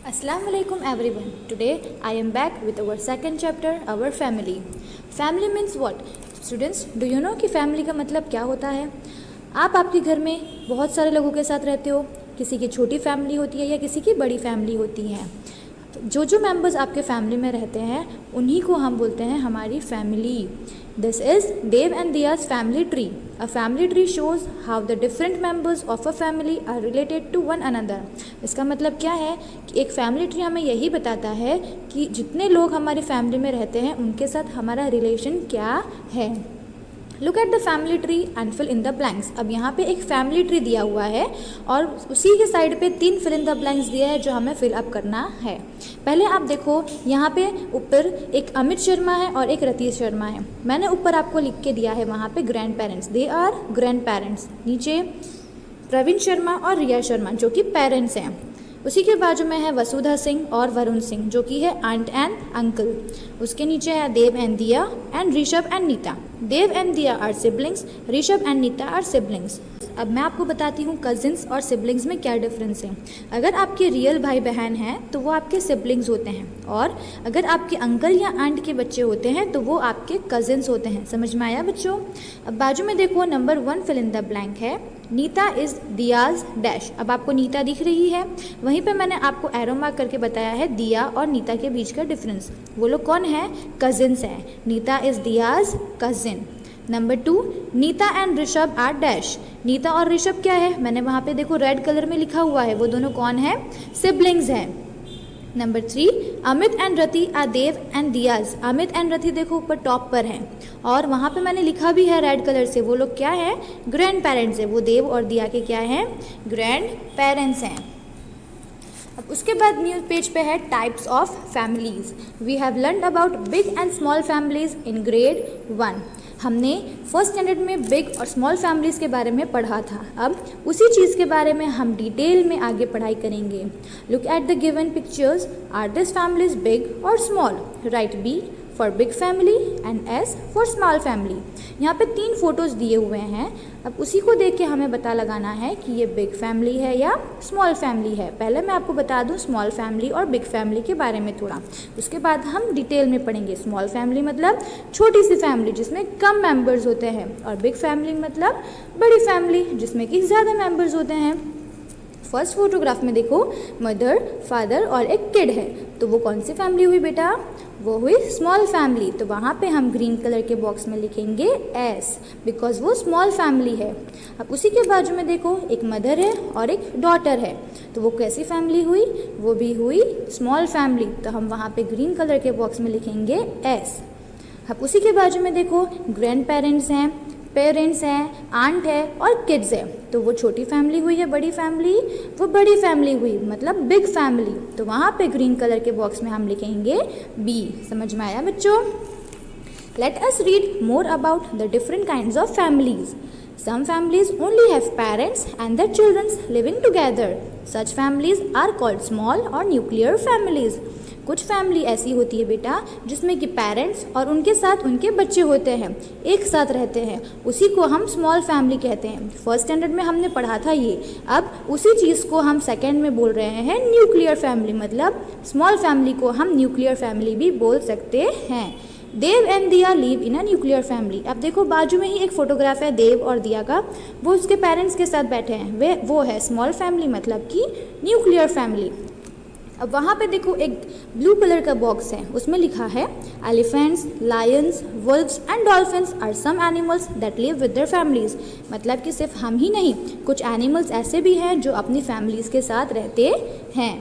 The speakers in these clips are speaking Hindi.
Assalamu alaikum everyone. Today I am back with our second chapter, our family. Family means what? Students, do you know कि family का मतलब क्या होता है? आप आपके घर में बहुत सारे लोगों के साथ रहते हो, किसी की छोटी फैमिली होती है या किसी की बड़ी फैमिली होती है। जो मेंबर्स आपके फैमिली में रहते हैं उन्हीं को हम बोलते हैं हमारी family. This is Dev and Diya's family tree. A family tree shows how the different members of a family are related to one another. इसका मतलब क्या है कि एक फैमिली ट्री हमें यही बताता है कि जितने लोग हमारी फैमिली में रहते हैं उनके साथ हमारा रिलेशन क्या है। Look at the family tree and fill in the blanks. अब यहाँ पे एक फैमिली ट्री दिया हुआ है और उसी के साइड पे 3 फिल इन द ब्लैंक्स दिया है जो हमें फिल अप करना है। पहले आप देखो यहाँ पे ऊपर एक अमित शर्मा है और एक रतीश शर्मा है। मैंने ऊपर आपको लिख के दिया है वहाँ पे grandparents, they are grandparents. नीचे प्रवीण शर्मा और रिया शर्मा जो कि पेरेंट्स हैं। उसी के बाजू में है वसुधा सिंह और वरुण सिंह जो कि है आंट एंड अंकल। उसके नीचे है Dev and Diya and Rishabh and Neeta. Dev and Diya are siblings, Rishabh and Neeta are siblings. अब मैं आपको बताती हूँ कजिन्स और सिबलिंग्स में क्या डिफरेंस है। अगर आपके रियल भाई बहन हैं तो वो आपके सिबलिंग्स होते हैं, और अगर आपके अंकल या आंट के बच्चे होते हैं तो वो आपके कजिन्स होते हैं। समझ में आया बच्चों? अब बाजू में देखो number 1 fill in the blank है, नीता इज़ दियाज डैश। अब आपको नीता दिख रही है, वहीं पे मैंने आपको एरो मार्क करके बताया है दिया और नीता के बीच का डिफरेंस। वो लोग कौन है? कजिन्स हैं। Neeta is Diya's cousin. Number 2, Neeta and Rishabh are dash. Neeta और ऋषभ क्या है? मैंने वहाँ पे देखो रेड कलर में लिखा हुआ है, वो दोनों कौन है? सिबलिंग्स हैं। Number 3, Amit and Rati are Dev and Diya's. Amit and Rati देखो ऊपर टॉप पर हैं और वहाँ पे मैंने लिखा भी है रेड कलर से, वो लोग क्या है? ग्रैंड पेरेंट्स है। वो देव और दिया के क्या हैं? ग्रैंड पेरेंट्स हैं। अब उसके बाद न्यू पेज पे है types of families. We have learn about big and small families in grade 1। हमने फर्स्ट स्टैंडर्ड में बिग और स्मॉल फैमिलीज के बारे में पढ़ा था। अब उसी चीज़ के बारे में हम डिटेल में आगे पढ़ाई करेंगे। Look at the given pictures. Are this families big और small? Right B for big family and S for small family. यहाँ पे 3 फोटोज़ दिए हुए हैं। अब उसी को देख के हमें पता लगाना है कि ये बिग फैमिली है या स्मॉल फैमिली है। पहले मैं आपको बता दूँ स्मॉल फैमिली और बिग फैमिली के बारे में थोड़ा, उसके बाद हम डिटेल में पढ़ेंगे। स्मॉल फैमिली मतलब छोटी सी फैमिली जिसमें कम मेंबर्स होते हैं, और बिग फैमिली मतलब बड़ी फैमिली जिसमें कि ज़्यादा मेंबर्स होते हैं। फर्स्ट फोटोग्राफ में देखो मदर, फादर और एक किड है, तो वो कौन सी फैमिली हुई बेटा? वो हुई स्मॉल फैमिली। तो वहाँ पे हम ग्रीन कलर के बॉक्स में लिखेंगे एस, बिकॉज वो स्मॉल फैमिली है। अब उसी के बाजू में देखो एक मदर है और एक डॉटर है, तो वो कैसी फैमिली हुई? वो भी हुई स्मॉल फैमिली। तो हम वहाँ पे ग्रीन कलर के बॉक्स में लिखेंगे एस। अब उसी के बाजू में देखो ग्रैंड पेरेंट्स हैं, पेरेंट्स हैं, आंट है और किड्स है, तो वो छोटी फैमिली हुई या बड़ी फैमिली? वो बड़ी फैमिली हुई, मतलब बिग फैमिली। तो वहाँ पे ग्रीन कलर के बॉक्स में हम लिखेंगे बी। समझ में आया बच्चों? Let us read more about the different kinds of families. Some families only have parents and their children living together. Such families are called small or nuclear families. कुछ फैमिली ऐसी होती है बेटा जिसमें कि पेरेंट्स और उनके साथ उनके बच्चे होते हैं, एक साथ रहते हैं, उसी को हम स्मॉल फैमिली कहते हैं। फर्स्ट स्टैंडर्ड में हमने पढ़ा था ये। अब उसी चीज़ को हम सेकेंड में बोल रहे हैं न्यूक्लियर फैमिली, मतलब स्मॉल फैमिली को हम न्यूक्लियर फैमिली भी बोल सकते हैं। देव and Diya live in a nuclear family. अब देखो बाजू में ही एक फोटोग्राफ है देव और दिया का, वो उसके पेरेंट्स के साथ बैठे हैं, वो है स्मॉल फैमिली मतलब कि न्यूक्लियर फैमिली। अब वहाँ पे देखो एक ब्लू कलर का बॉक्स है, उसमें लिखा है elephants, lions, wolves and dolphins are some animals that live with their families. मतलब कि सिर्फ हम ही नहीं, कुछ एनिमल्स ऐसे भी हैं जो अपनी फैमिलीज के साथ रहते हैं।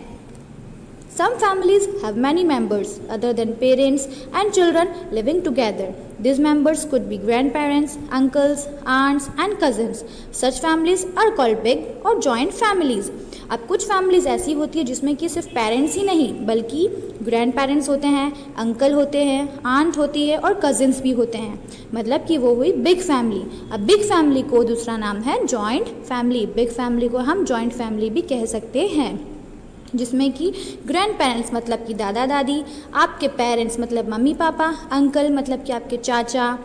Some families have many members other than parents and children living together. These members could be grandparents, uncles, aunts and cousins. Such families are called big or joint families. अब कुछ फैमिलीज ऐसी होती है जिसमें कि सिर्फ पेरेंट्स ही नहीं बल्कि ग्रैंड पेरेंट्स होते हैं, अंकल होते हैं, आंट होती है और कजिन्स भी होते हैं, मतलब कि वो हुई बिग फैमिली। अब बिग फैमिली को दूसरा नाम है जॉइंट फैमिली। बिग फैमिली को हम जॉइंट फैमिली भी कह सकते हैं, जिसमें कि ग्रैंड पेरेंट्स मतलब कि दादा दादी, आपके पेरेंट्स मतलब मम्मी पापा, अंकल मतलब कि आपके चाचा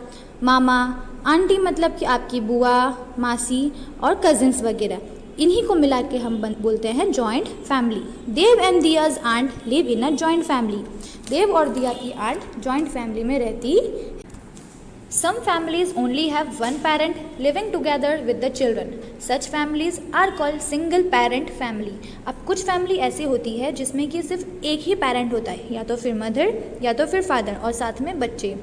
मामा, आंटी मतलब कि आपकी बुआ मासी और कजिन्स वगैरह। इन्हीं को मिला के हम बोलते हैं joint family. Dev and Diya's aunt live in a joint family. Dev और दिया की आंट जॉइंट फैमिली में रहती। Some families only have one parent living together with the children. Such families are called single parent family. अब कुछ फैमिली ऐसी होती है जिसमें कि सिर्फ एक ही पेरेंट होता है, या तो फिर मदर या तो फिर फादर और साथ में बच्चे,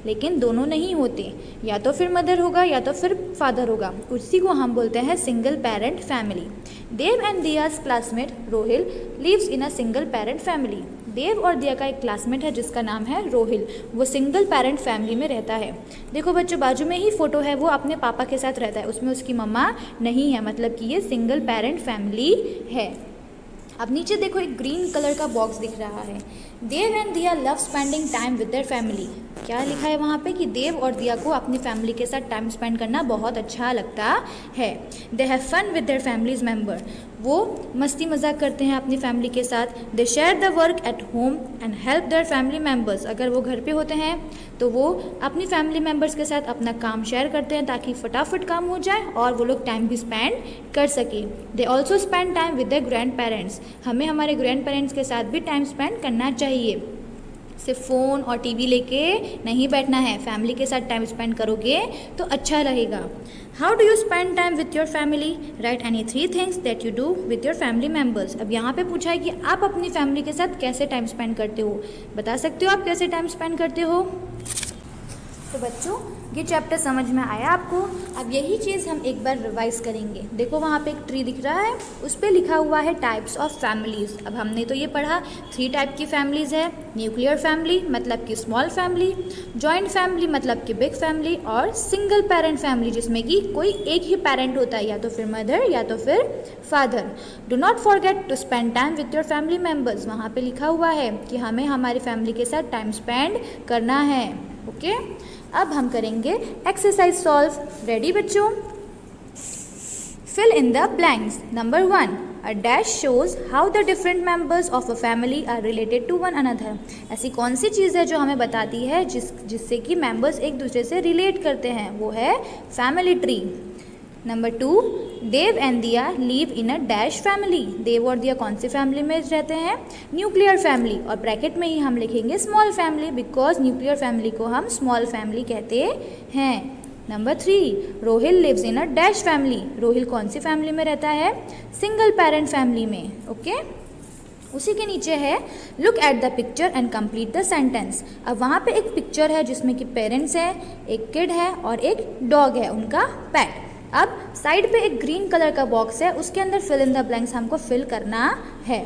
लेकिन दोनों नहीं होते, या तो फिर मदर होगा या तो फिर फादर होगा, उसी को हम बोलते हैं single parent family. Dev and Diya's classmate Rohil lives in a single parent family. Dev और दिया का एक क्लासमेट है जिसका नाम है रोहिल, वो सिंगल पेरेंट फैमिली में रहता है। देखो बच्चों, बाजू में ही फोटो है, वो अपने पापा के साथ रहता है, उसमें उसकी मम्मा नहीं है, मतलब कि ये सिंगल पेरेंट फैमिली है। अब नीचे देखो एक ग्रीन कलर का बॉक्स दिख रहा है। देव एंड दिया love spending time with their family. क्या लिखा है वहाँ पे कि देव और दिया को अपनी फैमिली के साथ टाइम स्पेंड करना बहुत अच्छा लगता है। They have fun with their families member. वो मस्ती मजाक करते हैं अपनी फैमिली के साथ। They share the work at home and help their family members. अगर वो घर पे होते हैं तो वो अपनी फैमिली मेम्बर्स के साथ अपना काम शेयर करते हैं ताकि फटाफट काम हो जाए और वो लोग टाइम भी स्पेंड कर सके। They also spend time with their grand parents. हमें हमारे ग्रैंड पेरेंट्स के साथ भी टाइम स्पेंड करना चाहिए। सिर्फ फ़ोन और टीवी लेके नहीं बैठना है, फैमिली के साथ टाइम स्पेंड करोगे तो अच्छा रहेगा। How do you spend time with your family? Right any 3 things that you do with your family members. अब यहाँ पे पूछा है कि आप अपनी फैमिली के साथ कैसे टाइम स्पेंड करते हो, बता सकते हो आप कैसे टाइम स्पेंड करते हो? तो बच्चों, ये चैप्टर समझ में आया आपको? अब यही चीज़ हम एक बार रिवाइज करेंगे। देखो वहाँ पे एक ट्री दिख रहा है, उस पर लिखा हुआ है टाइप्स ऑफ फैमिलीज़। अब हमने तो ये पढ़ा 3 टाइप की फैमिलीज़ है। न्यूक्लियर फैमिली मतलब कि स्मॉल फैमिली, जॉइंट फैमिली मतलब कि बिग फैमिली, और सिंगल पेरेंट फैमिली जिसमें कि कोई एक ही पेरेंट होता है, या तो फिर मदर या तो फिर father. Do not forget to spend time with your family members. वहाँ पे लिखा हुआ है कि हमें हमारी फैमिली के साथ टाइम स्पेंड करना है। ओके, अब हम करेंगे एक्सरसाइज सॉल्व। रेडी बच्चों? Fill in the blanks. Number 1, a dash shows how the different members of a family are related to one another. ऐसी कौन सी चीज़ है जो हमें बताती है जिससे कि मेंबर्स एक दूसरे से रिलेट करते हैं? वो है family tree. Number 2, Dev and Diya live in a dash family. Dev और दिया कौन सी फैमिली में रहते हैं? Nuclear family. और ब्रैकेट में ही हम लिखेंगे small family, because nuclear family को हम स्मॉल फैमिली कहते हैं। Number 3, Rohil lives in a dash family. Rohil कौन सी फैमिली में रहता है? सिंगल पेरेंट फैमिली में। ओके, उसी के नीचे है look at the picture and complete the sentence. अब वहाँ पे एक पिक्चर है जिसमें कि पेरेंट्स है, एक किड है और एक डॉग है, उनका पेट। अब साइड पे एक ग्रीन कलर का बॉक्स है, उसके अंदर फिल इन द ब्लैंक्स हमको फिल करना है।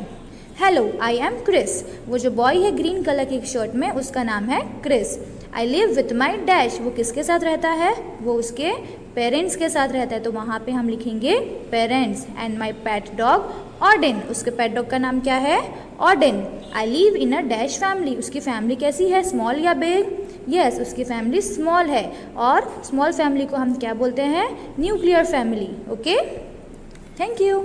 Hello, I am Chris. वो जो बॉय है ग्रीन कलर की शर्ट में, उसका नाम है Chris. I live with my dash. वो किसके साथ रहता है? वो उसके पेरेंट्स के साथ रहता है, तो वहाँ पे हम लिखेंगे parents. And my pet dog Odin. उसके पेट डॉग का नाम क्या है? Odin. I live in a dash family. उसकी फैमिली कैसी है? स्मॉल या बिग? यस, उसकी फैमिली स्मॉल है। और स्मॉल फैमिली को हम क्या बोलते हैं? Nuclear family. Okay, thank you.